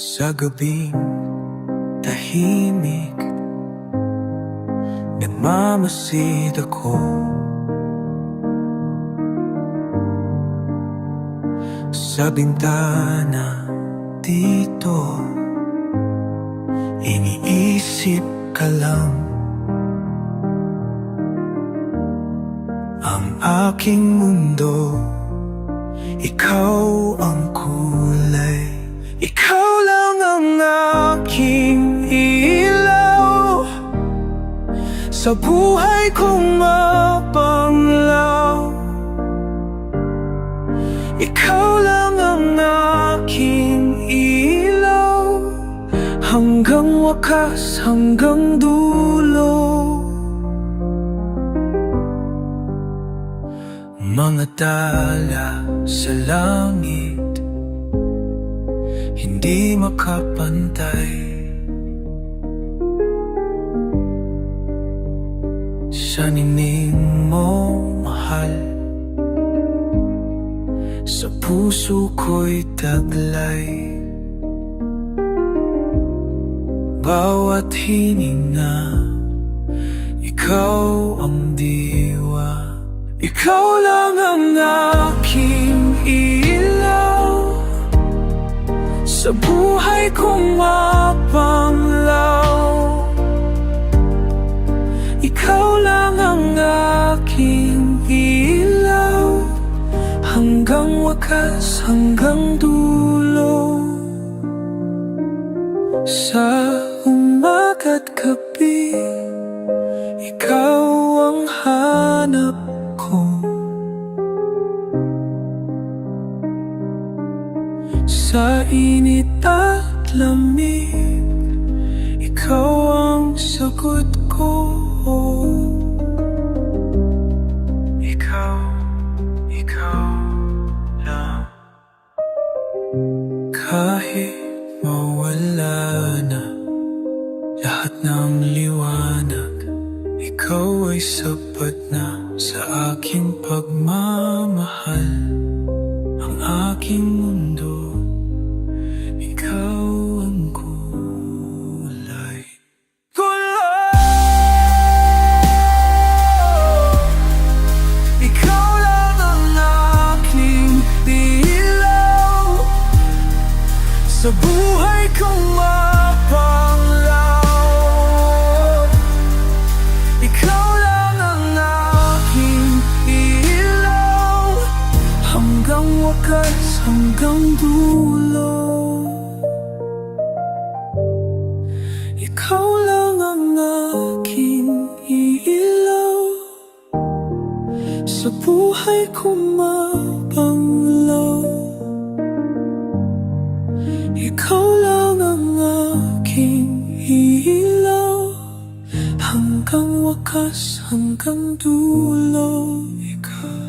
Sa gabing tahimik, nagmamasid ako. Sa bintana dito, iniisip ka lang. Ang aking mundo, ikaw ang kulay. Ikaw lang ang aking ilaw sa buhay kong mapanglaw. Ikaw lang ang aking ilaw hanggang wakas, hanggang dulo. Mga tala sa langit, hindi makapantay. Sa nining mo, mahal, sa puso ko'y taglay. Bawat hininga, ikaw ang diwa. Ikaw lang ang aking ilaw sa buhay kong mapanglaw. Ikaw lang ang aking ilaw hanggang wakas, hanggang dulo. Sa umaga't gabi, ikaw ang hanap ko. Sa init at lamig, ikaw ang sagot ko. Ikaw lang. Kahit mawala na lahat ng liwanag, ikaw ay sapat na sa aking pagmamahal. Ang aking mundo, ikaw ang kulay. Ikaw lang ang aking dilaw sa buhay kong mapanglaw. Ikaw lang ang aking ilaw hanggang wakas, hanggang dulo. Ikaw lang ang aking ilaw sa buhay kong mapanglaw. Ikaw lang ang aking ilaw hanggang wakas, hanggang dulo. Ikaw.